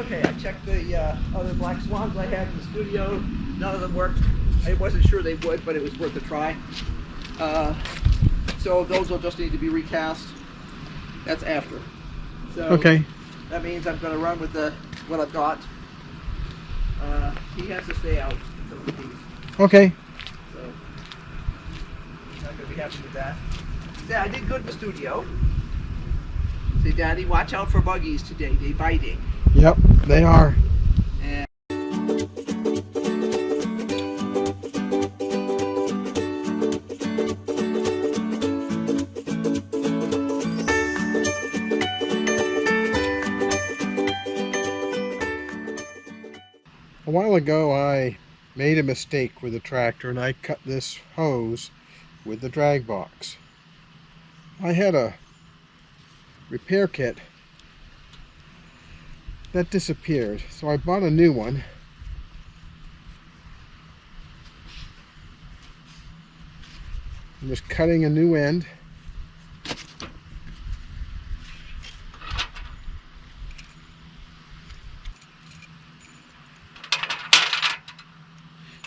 Okay, I checked the other black swans I had in the studio. None of them worked. I wasn't sure they would, but it was worth a try. So those will just need to be recast. That's after. So Okay. that means I'm going to run with what I've got. He has to stay out until he leaves. Okay. So I'm not going to be happy with that. Yeah, I did good in the studio. Say, Daddy, watch out for buggies today. They biting. Yep, they are. And a while ago I made a mistake with the tractor and I cut this hose with the drag box. I had a repair kit that disappeared, so I bought a new one. I'm just cutting a new end.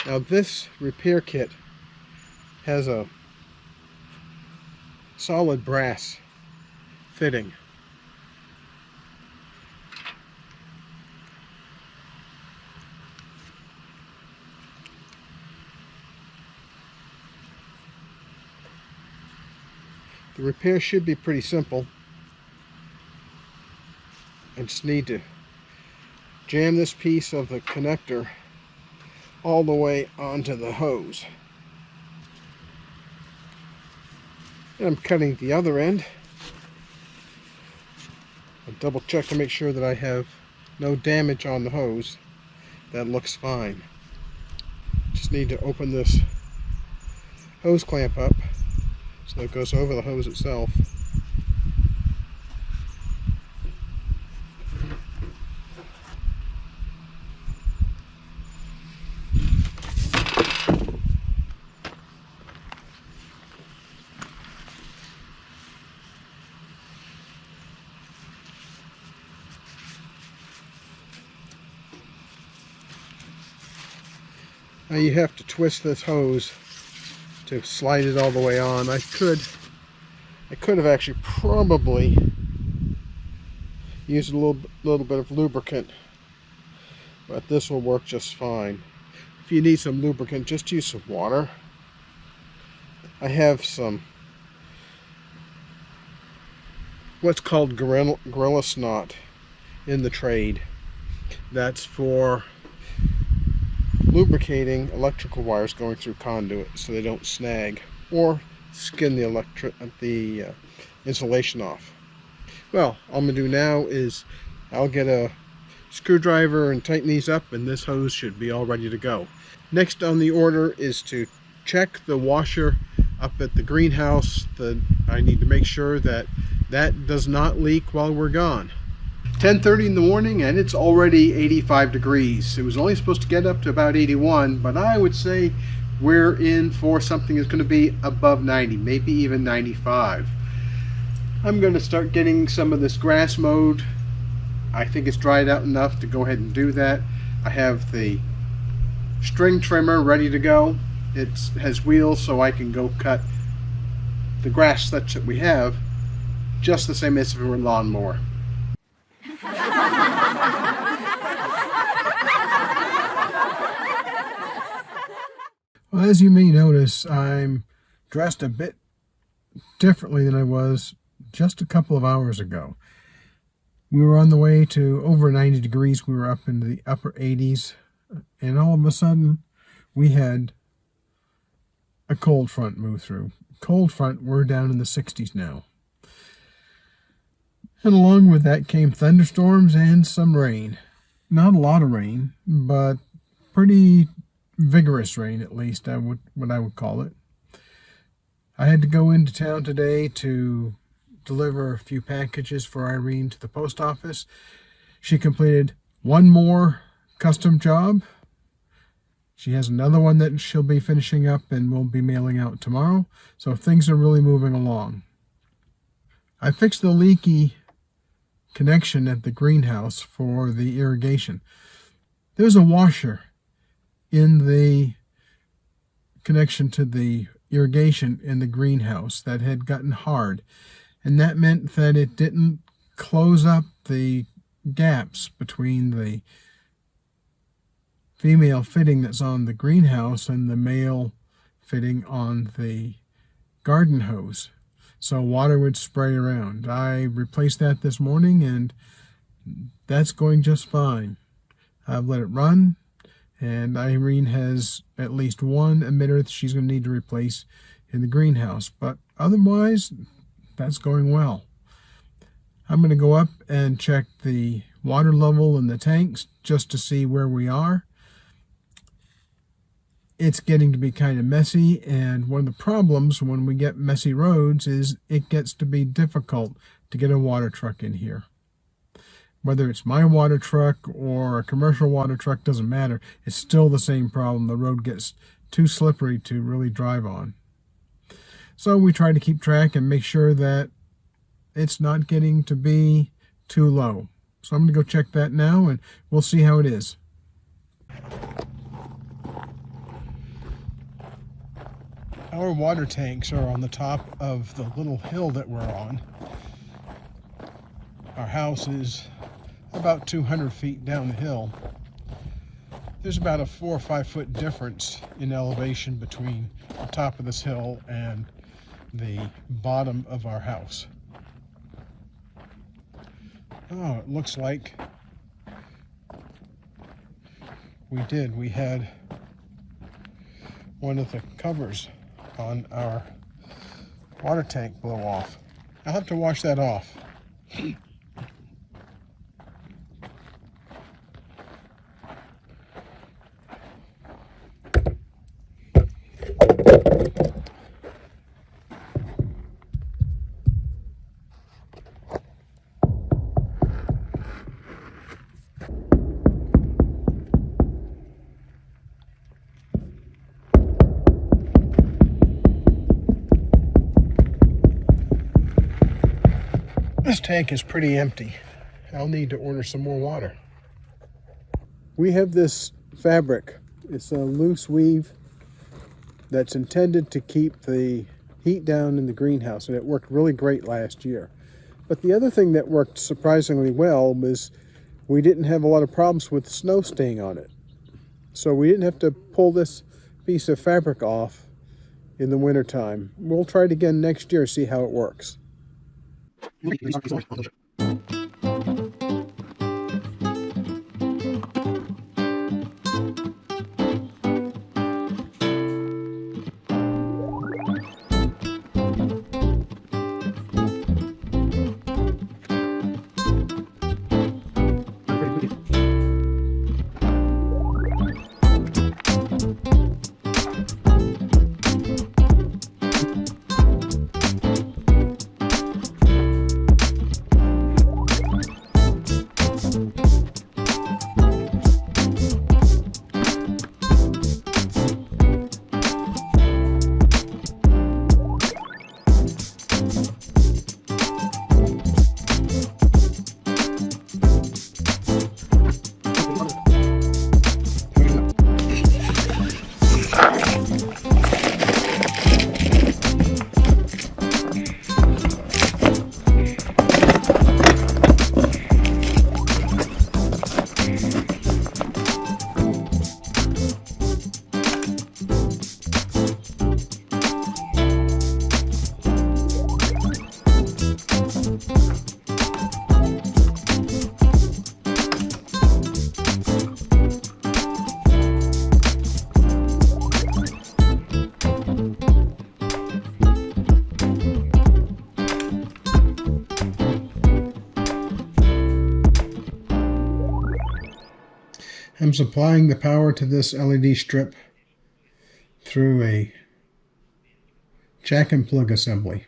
Now this repair kit has a solid brass fitting. The repair should be pretty simple. I just need to jam this piece of the connector all the way onto the hose. And I'm cutting the other end. I double check to make sure that I have no damage on the hose. That looks fine. Just need to open this hose clamp up so it goes over the hose itself. Now you have to twist this hose to slide it all the way on. I could have actually probably used a little bit of lubricant, but this will work just fine. If you need some lubricant, just use some water. I have some what's called gorilla snot in the trade. That's for lubricating electrical wires going through conduit so they don't snag or skin the insulation off. Well, all I'm going to do now is I'll get a screwdriver and tighten these up, and this hose should be all ready to go. Next on the order is to check the washer up at the greenhouse. I need to make sure that does not leak while we're gone. 10:30 in the morning and it's already 85 degrees. It was only supposed to get up to about 81, but I would say we're in for something that's going to be above 90, maybe even 95. I'm going to start getting some of this grass mowed. I think it's dried out enough to go ahead and do that. I have the string trimmer ready to go. It has wheels, so I can go cut the grass such that we have just the same as if it were a lawnmower. Well, as you may notice, I'm dressed a bit differently than I was just a couple of hours ago. We were on the way to over 90 degrees. We were up into the upper 80s, and all of a sudden we had a cold front move through. Cold front, we're down in the 60s now. And along with that came thunderstorms and some rain. Not a lot of rain, but pretty vigorous rain, at least, what I would call it. I had to go into town today to deliver a few packages for Irene to the post office. She completed one more custom job. She has another one that she'll be finishing up and will be mailing out tomorrow. So things are really moving along. I fixed the leaky connection at the greenhouse for the irrigation. There's a washer in the connection to the irrigation in the greenhouse that had gotten hard, and that meant that it didn't close up the gaps between the female fitting that's on the greenhouse and the male fitting on the garden hose, so water would spray around. I replaced that this morning and that's going just fine. I've let it run, and Irene has at least one emitter that she's going to need to replace in the greenhouse, but otherwise that's going well. I'm going to go up and check the water level in the tanks just to see where we are. It's getting to be kind of messy, and one of the problems when we get messy roads is it gets to be difficult to get a water truck in here. Whether it's my water truck or a commercial water truck, doesn't matter. It's still the same problem. The road gets too slippery to really drive on. So we try to keep track and make sure that it's not getting to be too low. So I'm going to go check that now, and we'll see how it is. Our water tanks are on the top of the little hill that we're on. Our house is about 200 feet down the hill. There's about a 4 or 5 foot difference in elevation between the top of this hill and the bottom of our house. Oh, it looks like we had one of the covers on our water tank blow off. I'll have to wash that off. This tank is pretty empty. I'll need to order some more water. We have this fabric. It's a loose weave that's intended to keep the heat down in the greenhouse, and it worked really great last year. But the other thing that worked surprisingly well was we didn't have a lot of problems with snow staying on it. So we didn't have to pull this piece of fabric off in the wintertime. We'll try it again next year, see how it works. I'm supplying the power to this LED strip through a jack and plug assembly.